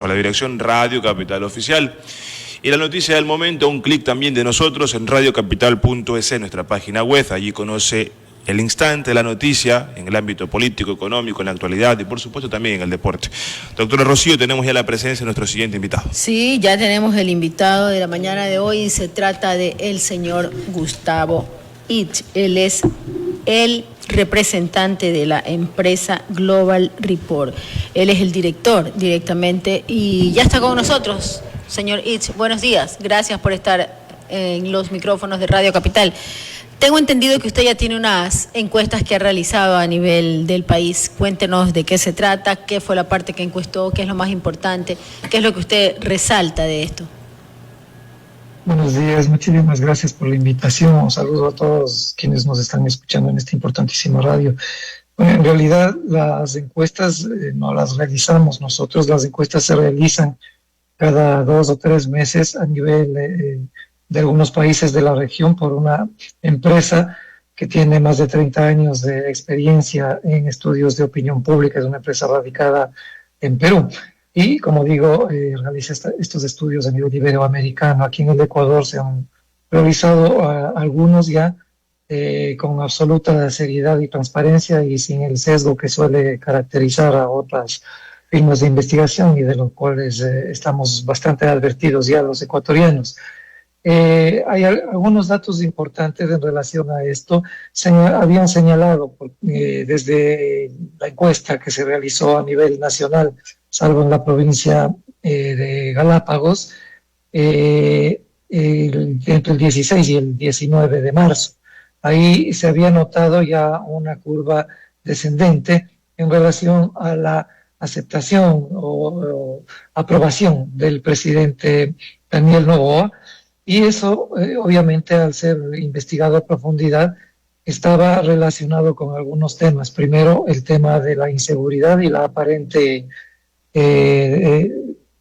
a la dirección Radio Capital Oficial. Y la noticia del momento, un clic también de nosotros en radiocapital.es, nuestra página web. Allí conoce el instante, la noticia en el ámbito político, económico, en la actualidad y por supuesto también en el deporte. Doctora Rocío, tenemos ya la presencia de nuestro siguiente invitado. Sí, ya tenemos el invitado de la mañana de hoy y se trata de el señor Gustavo Itch. Él es el representante de la empresa Global Report. Él es el director directamente y ya está con nosotros. Señor Itch, buenos días. Gracias por estar en los micrófonos de Radio Capital. Tengo entendido que usted ya tiene unas encuestas que ha realizado a nivel del país. Cuéntenos de qué se trata, qué fue la parte que encuestó, qué es lo más importante, qué es lo que usted resalta de esto. Buenos días, muchísimas gracias por la invitación. Un saludo a todos quienes nos están escuchando en esta importantísima radio. Bueno, en realidad las encuestas no las realizamos nosotros, las encuestas se realizan cada 2 o 3 meses a nivel de algunos países de la región por una empresa que tiene más de 30 años de experiencia en estudios de opinión pública, es una empresa radicada en Perú. Y, como digo, realiza estos estudios a nivel iberoamericano. Aquí en el Ecuador se han realizado algunos ya con absoluta seriedad y transparencia y sin el sesgo que suele caracterizar a otras firmas de investigación y de los cuales estamos bastante advertidos ya los ecuatorianos. Hay algunos datos importantes en relación a esto. Habían señalado desde la encuesta que se realizó a nivel nacional, salvo en la provincia de Galápagos, entre el 16 y el 19 de marzo. Ahí se había notado ya una curva descendente en relación a la aceptación o aprobación del presidente Daniel Noboa, y eso obviamente al ser investigado a profundidad estaba relacionado con algunos temas. Primero, el tema de la inseguridad y la aparente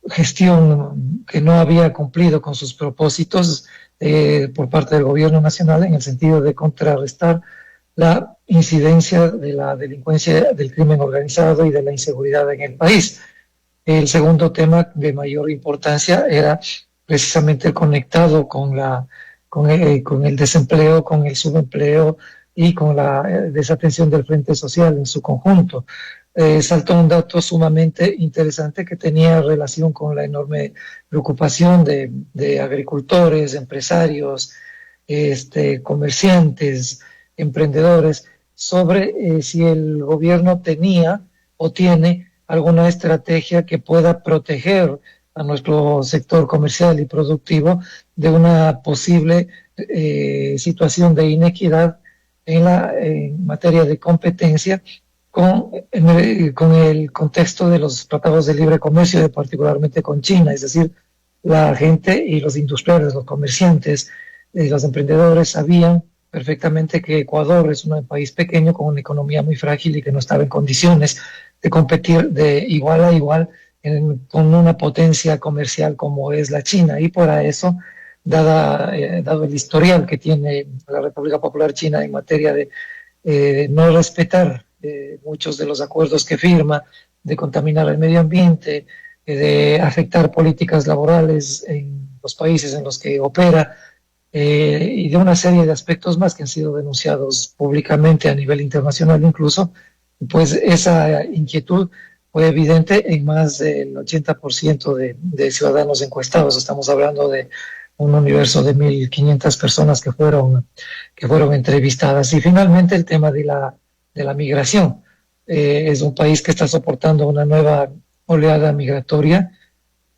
gestión que no había cumplido con sus propósitos por parte del gobierno nacional en el sentido de contrarrestar la incidencia de la delincuencia, del crimen organizado y de la inseguridad en el país. El segundo tema de mayor importancia era precisamente el conectado con el desempleo, con el subempleo y con la desatención del frente social en su conjunto. Saltó un dato sumamente interesante que tenía relación con la enorme preocupación de agricultores, empresarios, comerciantes, emprendedores, sobre si el gobierno tenía o tiene alguna estrategia que pueda proteger a nuestro sector comercial y productivo de una posible situación de inequidad en materia de competencia con el contexto de los tratados de libre comercio, particularmente con China. Es decir, la gente y los industriales, los comerciantes, los emprendedores sabían perfectamente que Ecuador es un país pequeño con una economía muy frágil y que no estaba en condiciones de competir de igual a igual con una potencia comercial como es la China, y por eso, dado el historial que tiene la República Popular China en materia de no respetar muchos de los acuerdos que firma, de contaminar el medio ambiente, de afectar políticas laborales en los países en los que opera, y de una serie de aspectos más que han sido denunciados públicamente a nivel internacional incluso, pues esa inquietud fue evidente en más del 80% de ciudadanos encuestados. Estamos hablando de un universo de 1.500 personas que fueron entrevistadas. Y finalmente el tema de la migración. Es un país que está soportando una nueva oleada migratoria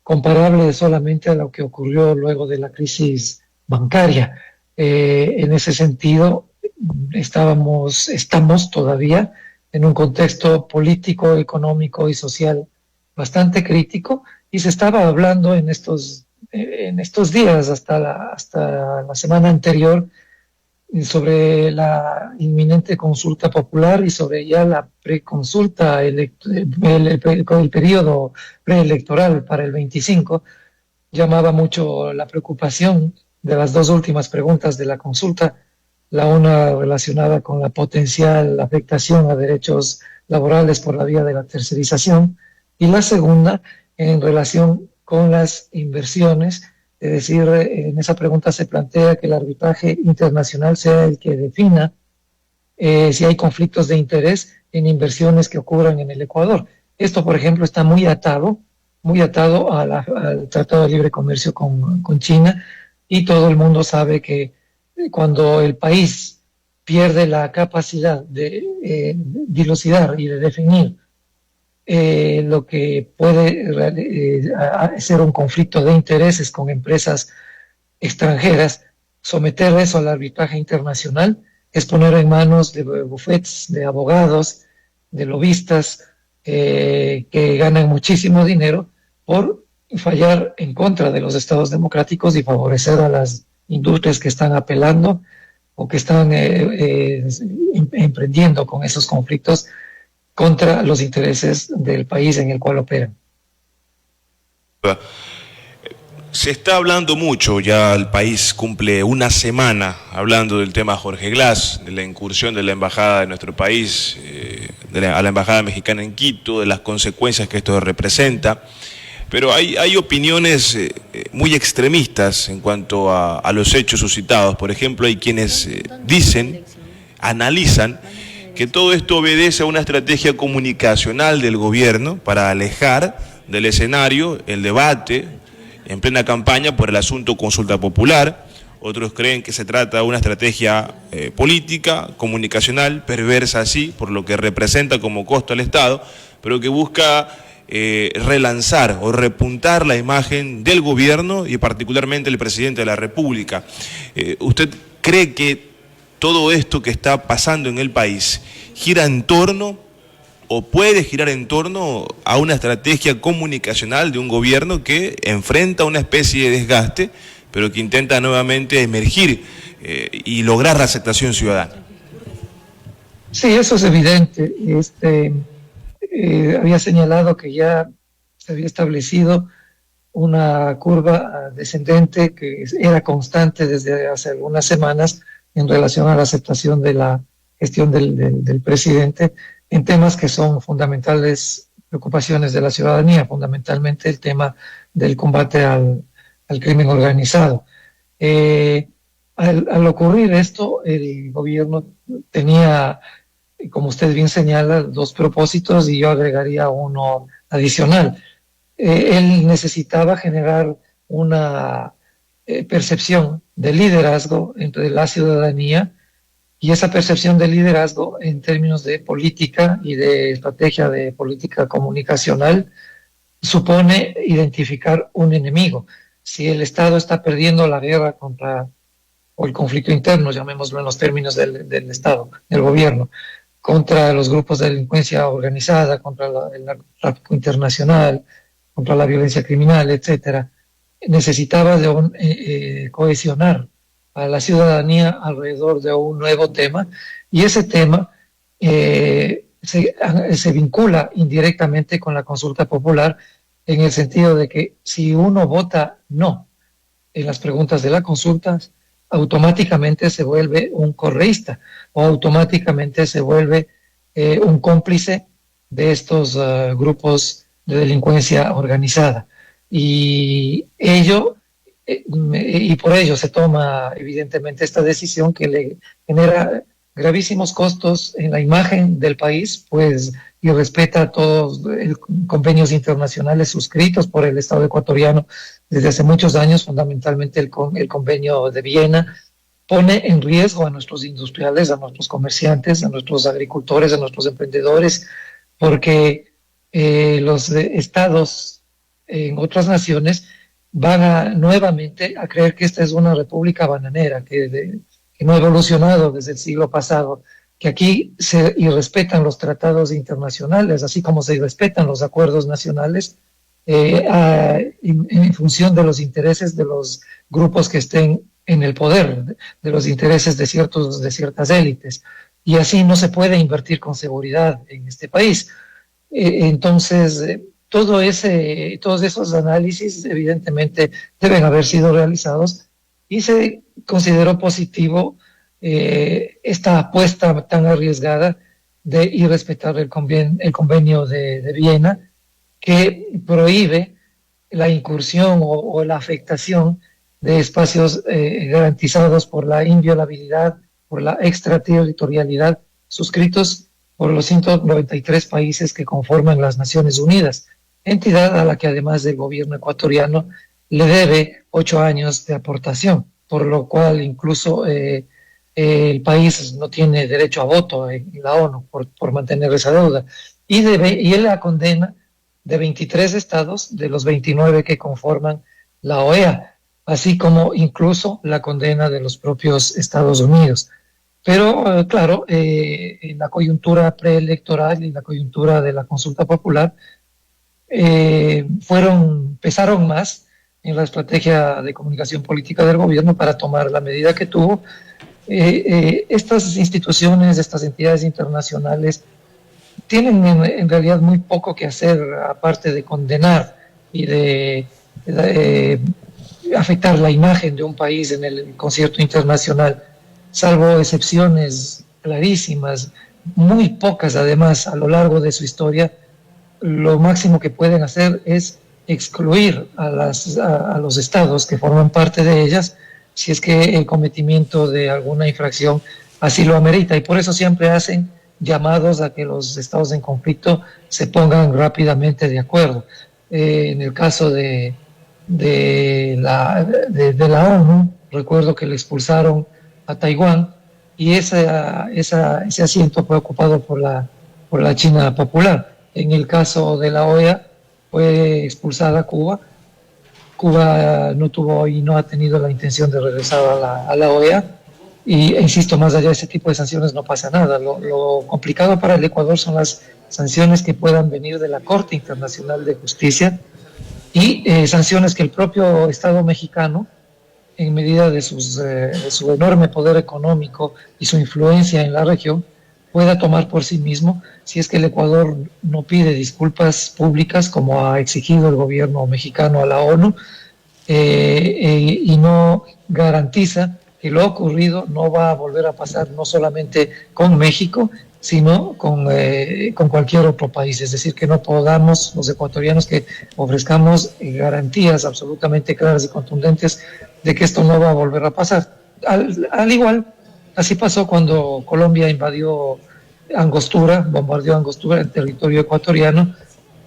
comparable solamente a lo que ocurrió luego de la crisis bancaria. En ese sentido, estamos todavía en un contexto político, económico y social bastante crítico, y se estaba hablando en estos días, hasta la semana anterior, sobre la inminente consulta popular y sobre ya la preconsulta, el periodo preelectoral para el 25. Llamaba mucho la preocupación de las dos últimas preguntas de la consulta, la una relacionada con la potencial afectación a derechos laborales por la vía de la tercerización, y la segunda en relación con las inversiones. Es decir, en esa pregunta se plantea que el arbitraje internacional sea el que defina si hay conflictos de interés en inversiones que ocurran en el Ecuador. Esto, por ejemplo, está muy atado al Tratado de Libre Comercio con China, y todo el mundo sabe que cuando el país pierde la capacidad de dilucidar y de definir lo que puede ser un conflicto de intereses con empresas extranjeras, someter eso al arbitraje internacional es poner en manos de bufetes, de abogados, de lobistas que ganan muchísimo dinero por fallar en contra de los estados democráticos y favorecer a las industrias que están apelando o que están emprendiendo con esos conflictos contra los intereses del país en el cual operan. Se está hablando mucho, ya el país cumple una semana hablando del tema Jorge Glass, de la incursión de la embajada de nuestro país, a la embajada mexicana en Quito, de las consecuencias que esto representa, pero hay opiniones muy extremistas en cuanto a los hechos suscitados. Por ejemplo, hay quienes analizan que todo esto obedece a una estrategia comunicacional del gobierno para alejar del escenario el debate en plena campaña por el asunto consulta popular. Otros creen que se trata de una estrategia política, comunicacional, perversa así, por lo que representa como costo al Estado, pero que busca relanzar o repuntar la imagen del gobierno y particularmente el presidente de la República. ¿Usted cree que todo esto que está pasando en el país gira en torno o puede girar en torno a una estrategia comunicacional de un gobierno que enfrenta una especie de desgaste, pero que intenta nuevamente emergir y lograr la aceptación ciudadana? Sí, eso es evidente. Había señalado que ya se había establecido una curva descendente que era constante desde hace algunas semanas en relación a la aceptación de la gestión del presidente en temas que son fundamentales preocupaciones de la ciudadanía, fundamentalmente el tema del combate al crimen organizado. Al ocurrir esto, el gobierno tenía, como usted bien señala, dos propósitos y yo agregaría uno adicional. Él necesitaba generar una percepción de liderazgo entre la ciudadanía, y esa percepción de liderazgo en términos de política y de estrategia de política comunicacional supone identificar un enemigo. Si el Estado está perdiendo la guerra o el conflicto interno, llamémoslo en los términos del Estado, del gobierno, contra los grupos de delincuencia organizada, contra el narcotráfico internacional, contra la violencia criminal, etcétera, necesitaba cohesionar a la ciudadanía alrededor de un nuevo tema, y ese tema se vincula indirectamente con la consulta popular, en el sentido de que si uno vota no en las preguntas de la consulta, automáticamente se vuelve un correísta o automáticamente se vuelve un cómplice de estos grupos de delincuencia organizada. Y por ello se toma evidentemente esta decisión que le genera gravísimos costos en la imagen del país, pues, y respeta todos los convenios internacionales suscritos por el Estado ecuatoriano desde hace muchos años, fundamentalmente el convenio de Viena. Pone en riesgo a nuestros industriales, a nuestros comerciantes, a nuestros agricultores, a nuestros emprendedores, porque los estados en otras naciones van nuevamente a creer que esta es una república bananera, que no ha evolucionado desde el siglo pasado, que aquí se irrespetan los tratados internacionales, así como se irrespetan los acuerdos nacionales, en función de los intereses de los grupos que estén en el poder, de los intereses de ciertas élites. Y así no se puede invertir con seguridad en este país. Entonces, todos esos análisis evidentemente deben haber sido realizados, y se consideró positivo esta apuesta tan arriesgada de irrespetar el convenio de Viena, que prohíbe la incursión o la afectación de espacios garantizados por la inviolabilidad, por la extraterritorialidad, suscritos por los 193 países que conforman las Naciones Unidas, entidad a la que además del gobierno ecuatoriano le debe 8 años de aportación, por lo cual incluso el país no tiene derecho a voto en la ONU por mantener esa deuda. Y él la condena de 23 estados de los 29 que conforman la OEA, así como incluso la condena de los propios Estados Unidos. Pero claro, en la coyuntura preelectoral y la coyuntura de la consulta popular pesaron más en la estrategia de comunicación política del gobierno para tomar la medida que tuvo. Estas instituciones, estas entidades internacionales tienen en realidad muy poco que hacer aparte de condenar y de afectar la imagen de un país en el concierto internacional, salvo excepciones clarísimas, muy pocas además a lo largo de su historia. Lo máximo que pueden hacer es excluir a los estados que forman parte de ellas si es que el cometimiento de alguna infracción así lo amerita, y por eso siempre hacen llamados a que los estados en conflicto se pongan rápidamente de acuerdo. En el caso de la ONU, recuerdo que le expulsaron a Taiwán y ese asiento fue ocupado por la China Popular. En el caso de la OEA fue expulsada Cuba. Cuba no tuvo y no ha tenido la intención de regresar a la OEA. Y insisto, más allá de ese tipo de sanciones no pasa nada. Lo complicado para el Ecuador son las sanciones que puedan venir de la Corte Internacional de Justicia y sanciones que el propio Estado mexicano, en medida de su enorme poder económico y su influencia en la región, pueda tomar por sí mismo si es que el Ecuador no pide disculpas públicas como ha exigido el gobierno mexicano a la ONU y no garantiza que lo ocurrido no va a volver a pasar no solamente con México, sino con cualquier otro país. Es decir, que no podamos los ecuatorianos que ofrezcamos garantías absolutamente claras y contundentes de que esto no va a volver a pasar. Al igual, así pasó cuando Colombia invadió Angostura, bombardeó Angostura en territorio ecuatoriano,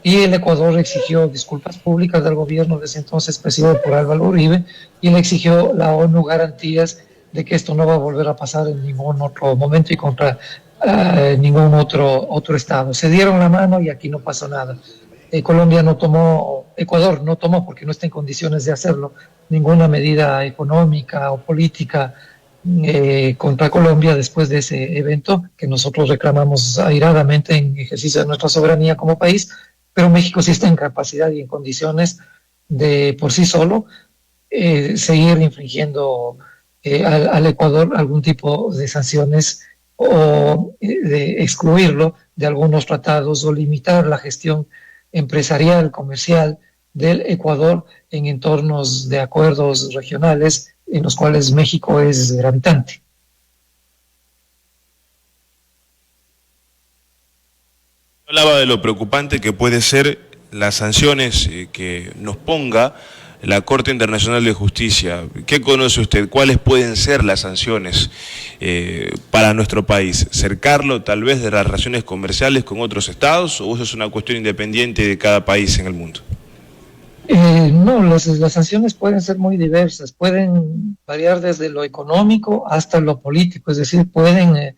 y el Ecuador exigió disculpas públicas del gobierno de ese entonces presidido por Álvaro Uribe, y le exigió la ONU garantías de que esto no va a volver a pasar en ningún otro momento y contra ningún otro estado. Se dieron la mano y aquí no pasó nada. Ecuador no tomó, porque no está en condiciones de hacerlo, ninguna medida económica o política contra Colombia después de ese evento que nosotros reclamamos airadamente en ejercicio de nuestra soberanía como país, pero México sí está en capacidad y en condiciones de por sí solo seguir infringiendo al Ecuador algún tipo de sanciones o de excluirlo de algunos tratados o limitar la gestión empresarial, comercial del Ecuador en entornos de acuerdos regionales en los cuales México es gravitante. Hablaba de lo preocupante que puede ser las sanciones que nos ponga la Corte Internacional de Justicia. ¿Qué conoce usted? ¿Cuáles pueden ser las sanciones para nuestro país? ¿Cercarlo tal vez de las relaciones comerciales con otros estados, o eso es una cuestión independiente de cada país en el mundo? No, las sanciones pueden ser muy diversas, pueden variar desde lo económico hasta lo político, es decir, pueden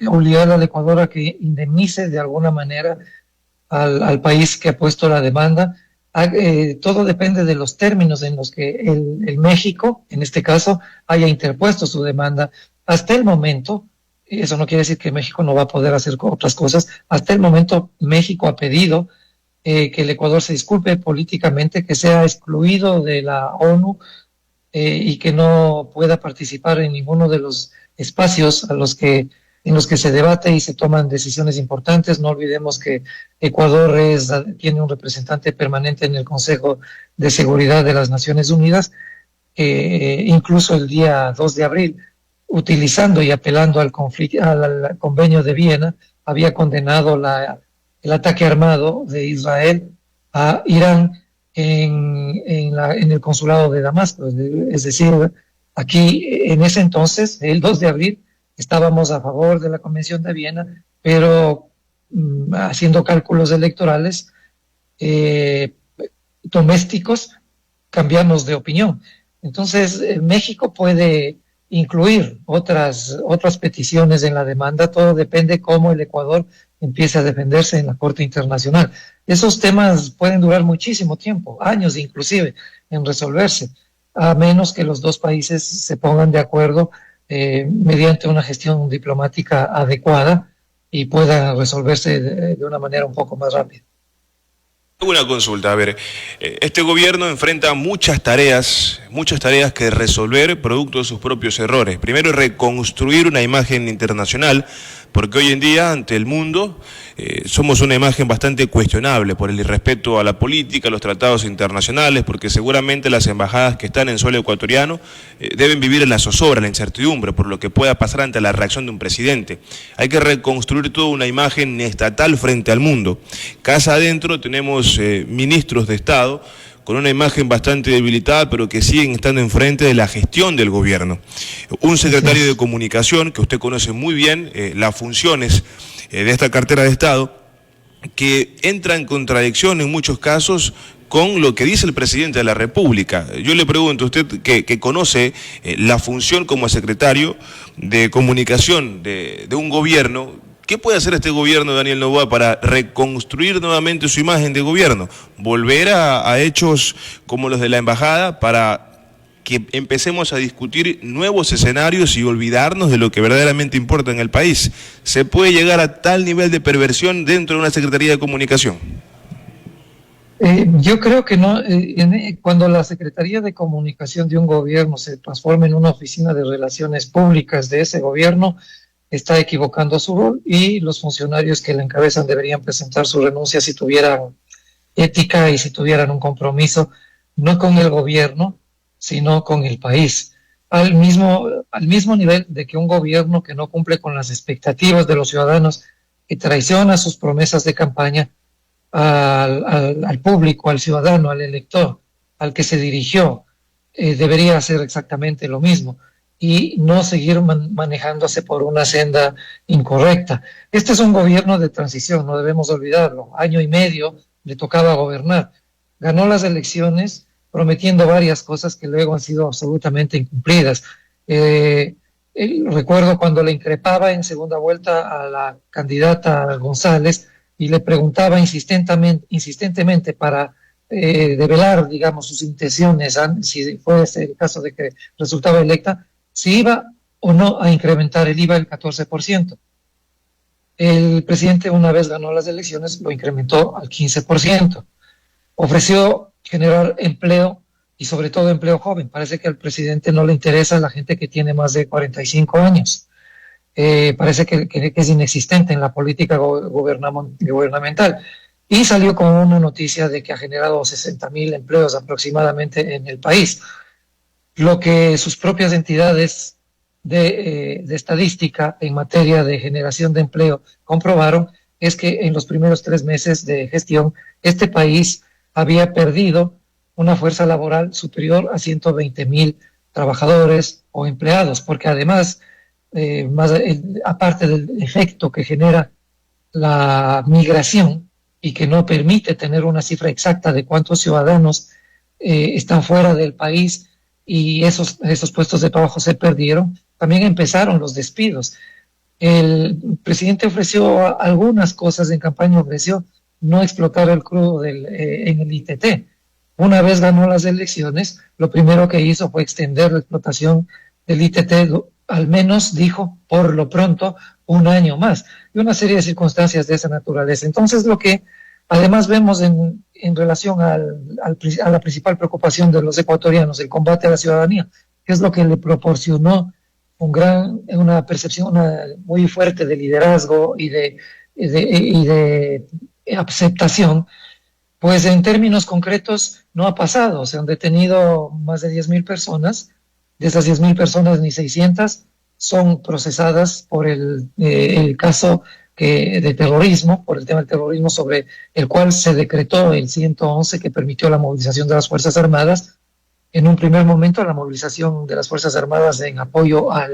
obligar al Ecuador a que indemnice de alguna manera al país que ha puesto la demanda. Todo depende de los términos en los que el México, en este caso, haya interpuesto su demanda. Hasta el momento, y eso no quiere decir que México no va a poder hacer otras cosas, hasta el momento México ha pedido que el Ecuador se disculpe políticamente, que sea excluido de la ONU y que no pueda participar en ninguno de los espacios en los que se debate y se toman decisiones importantes. No olvidemos que Ecuador tiene un representante permanente en el Consejo de Seguridad de las Naciones Unidas, incluso el día 2 de abril, utilizando y apelando al convenio de Viena, había condenado la el ataque armado de Israel a Irán en el consulado de Damasco. Es decir, aquí en ese entonces, el 2 de abril, estábamos a favor de la Convención de Viena, pero haciendo cálculos electorales domésticos, cambiamos de opinión. Entonces, México puede incluir otras peticiones en la demanda, todo depende cómo el Ecuador empiece a defenderse en la Corte Internacional. Esos temas pueden durar muchísimo tiempo, años inclusive, en resolverse, a menos que los dos países se pongan de acuerdo mediante una gestión diplomática adecuada y pueda resolverse de una manera un poco más rápida. Una consulta, a ver, este gobierno enfrenta muchas tareas que resolver producto de sus propios errores. Primero, reconstruir una imagen internacional, porque hoy en día, ante el mundo, somos una imagen bastante cuestionable por el irrespeto a la política, a los tratados internacionales, porque seguramente las embajadas que están en suelo ecuatoriano deben vivir en la zozobra, la incertidumbre, por lo que pueda pasar ante la reacción de un presidente. Hay que reconstruir toda una imagen estatal frente al mundo. Casa adentro tenemos ministros de Estado con una imagen bastante debilitada, pero que siguen estando enfrente de la gestión del gobierno. Un secretario de Comunicación, que usted conoce muy bien las funciones de esta cartera de Estado, que entra en contradicción en muchos casos con lo que dice el presidente de la República. Yo le pregunto, usted que conoce la función como secretario de Comunicación de un gobierno, ¿qué puede hacer este gobierno de Daniel Noboa para reconstruir nuevamente su imagen de gobierno? ¿Volver a hechos como los de la embajada para que empecemos a discutir nuevos escenarios y olvidarnos de lo que verdaderamente importa en el país? ¿Se puede llegar a tal nivel de perversión dentro de una Secretaría de Comunicación? Yo creo que no. Cuando la Secretaría de Comunicación de un gobierno se transforma en una oficina de relaciones públicas de ese gobierno, está equivocando su rol, y los funcionarios que la encabezan deberían presentar su renuncia si tuvieran ética y si tuvieran un compromiso, no con el gobierno, sino con el país. Al mismo nivel de que un gobierno que no cumple con las expectativas de los ciudadanos, que traiciona sus promesas de campaña al público, al ciudadano, al elector, al que se dirigió, debería hacer exactamente lo mismo y no seguir manejándose por una senda incorrecta. Este es un gobierno de transición, no debemos olvidarlo. Año y medio le tocaba gobernar. Ganó las elecciones prometiendo varias cosas que luego han sido absolutamente incumplidas. Recuerdo cuando le increpaba en segunda vuelta a la candidata González y le preguntaba insistentemente para develar, digamos, sus intenciones, si fuese el caso de que resultaba electa, si iba o no a incrementar el IVA del 14%. El presidente, una vez ganó las elecciones, lo incrementó al 15%. Ofreció generar empleo y sobre todo empleo joven. Parece que al presidente no le interesa la gente que tiene más de 45 años. Parece que es inexistente en la política gubernamental. Y salió con una noticia de que ha generado 60,000 empleos aproximadamente en el país. Lo que sus propias entidades de estadística en materia de generación de empleo comprobaron es que en los primeros 3 meses de gestión, este país había perdido una fuerza laboral superior a 120,000 trabajadores o empleados, porque además, aparte del efecto que genera la migración y que no permite tener una cifra exacta de cuántos ciudadanos están fuera del país y esos puestos de trabajo se perdieron, también empezaron los despidos. El presidente ofreció algunas cosas en campaña, ofreció no explotar el crudo en el ITT. Una vez ganó las elecciones, lo primero que hizo fue extender la explotación del ITT, al menos dijo, por lo pronto, 1 año más, y una serie de circunstancias de esa naturaleza. Entonces, lo que además vemos en relación a la principal preocupación de los ecuatorianos, el combate a la ciudadanía, que es lo que le proporcionó una percepción muy fuerte de liderazgo y de aceptación, pues en términos concretos no ha pasado. Se han detenido más de 10,000 personas. De esas 10,000 personas, ni 600 son procesadas por el caso de terrorismo, por el tema del terrorismo, sobre el cual se decretó el 111, que permitió la movilización de las Fuerzas Armadas. En un primer momento, la movilización de las Fuerzas Armadas en apoyo a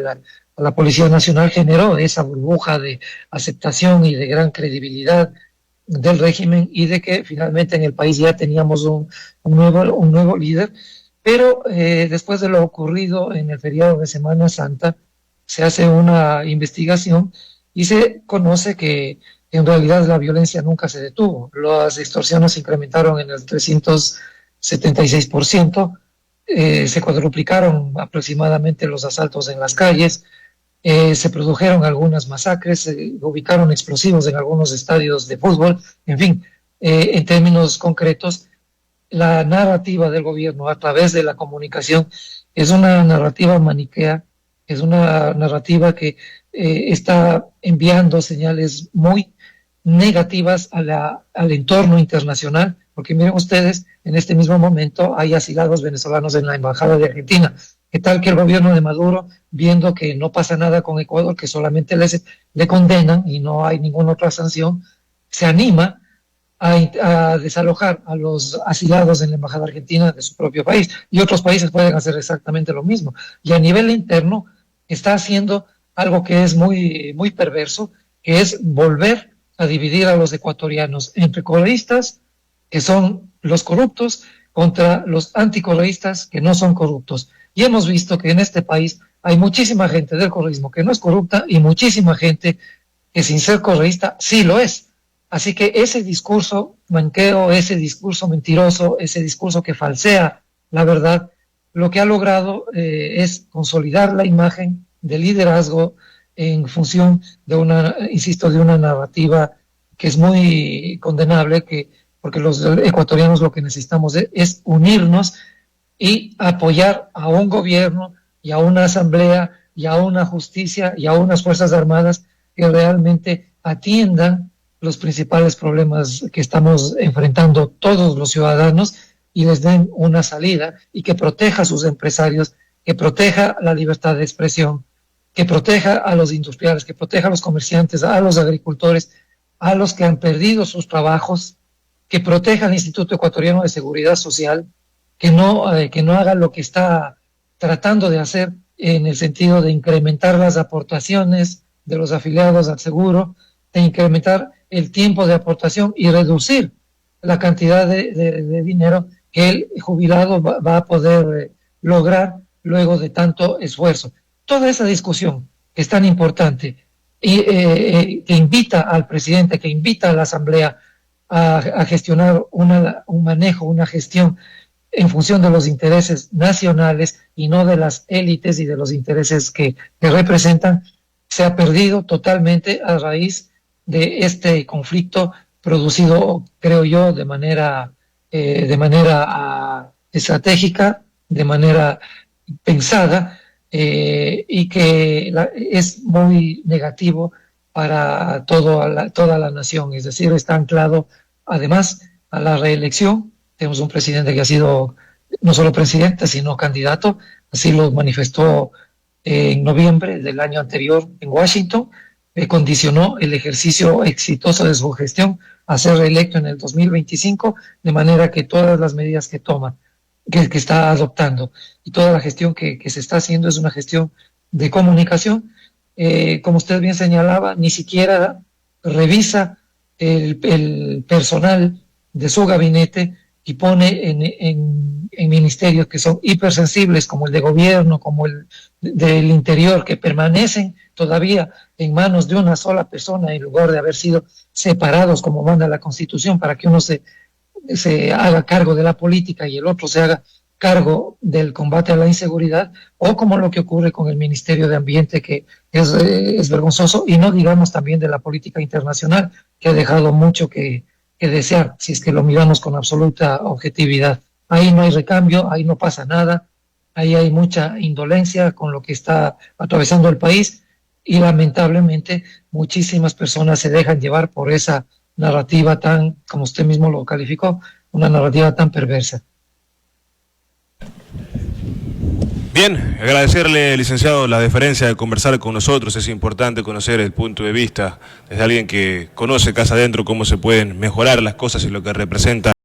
la Policía Nacional generó esa burbuja de aceptación y de gran credibilidad del régimen, y de que finalmente en el país ya teníamos un nuevo líder. Pero después de lo ocurrido en el feriado de Semana Santa, se hace una investigación y se conoce que en realidad la violencia nunca se detuvo. Las extorsiones se incrementaron en el 376%, se cuadruplicaron aproximadamente los asaltos en las calles, se produjeron algunas masacres, se ubicaron explosivos en algunos estadios de fútbol. En fin, en términos concretos, la narrativa del gobierno a través de la comunicación es una narrativa maniquea, es una narrativa que está enviando señales muy negativas al entorno internacional, porque miren ustedes, en este mismo momento hay asilados venezolanos en la Embajada de Argentina. ¿Qué tal que el gobierno de Maduro, viendo que no pasa nada con Ecuador, que solamente le condenan y no hay ninguna otra sanción, se anima a desalojar a los asilados en la Embajada Argentina de su propio país? Y otros países pueden hacer exactamente lo mismo. Y a nivel interno está haciendo algo que es muy, muy perverso, que es volver a dividir a los ecuatorianos entre correístas, que son los corruptos, contra los anticorreístas, que no son corruptos. Y hemos visto que en este país hay muchísima gente del correísmo que no es corrupta y muchísima gente que sin ser correísta sí lo es. Así que ese discurso manqueo, ese discurso mentiroso, ese discurso que falsea la verdad, lo que ha logrado es consolidar la imagen de liderazgo en función de de una narrativa que es muy condenable, porque los ecuatorianos lo que necesitamos es unirnos y apoyar a un gobierno y a una asamblea y a una justicia y a unas Fuerzas Armadas que realmente atiendan los principales problemas que estamos enfrentando todos los ciudadanos y les den una salida, y que proteja a sus empresarios, que proteja la libertad de expresión, que proteja a los industriales, que proteja a los comerciantes, a los agricultores, a los que han perdido sus trabajos, que proteja al Instituto Ecuatoriano de Seguridad Social, que no haga lo que está tratando de hacer en el sentido de incrementar las aportaciones de los afiliados al seguro, de incrementar el tiempo de aportación y reducir la cantidad de dinero que el jubilado va a poder lograr luego de tanto esfuerzo. Toda esa discusión que es tan importante y que invita al presidente, que invita a la Asamblea a gestionar un manejo, una gestión en función de los intereses nacionales y no de las élites y de los intereses que representan, se ha perdido totalmente a raíz de este conflicto producido, creo yo, de manera estratégica, de manera pensada, y que es muy negativo para toda la nación. Es decir, está anclado además a la reelección. Tenemos un presidente que ha sido no solo presidente, sino candidato. Así lo manifestó en noviembre del año anterior en Washington. Condicionó el ejercicio exitoso de su gestión a ser reelecto en el 2025, de manera que todas las medidas que toma, que está adoptando, y toda la gestión que se está haciendo es una gestión de comunicación. Como usted bien señalaba, ni siquiera revisa el personal de su gabinete y pone en ministerios que son hipersensibles, como el de gobierno, como el del interior, que permanecen todavía en manos de una sola persona en lugar de haber sido separados como manda la Constitución, para que uno se haga cargo de la política y el otro se haga cargo del combate a la inseguridad, o como lo que ocurre con el Ministerio de Ambiente, que es vergonzoso, y no digamos también de la política internacional, que ha dejado mucho que desear, si es que lo miramos con absoluta objetividad. Ahí no hay recambio, ahí no pasa nada, ahí hay mucha indolencia con lo que está atravesando el país, y lamentablemente muchísimas personas se dejan llevar por esa narrativa tan, como usted mismo lo calificó, una narrativa tan perversa. Bien, agradecerle, licenciado, la deferencia de conversar con nosotros. Es importante conocer el punto de vista desde alguien que conoce casa adentro cómo se pueden mejorar las cosas y lo que representa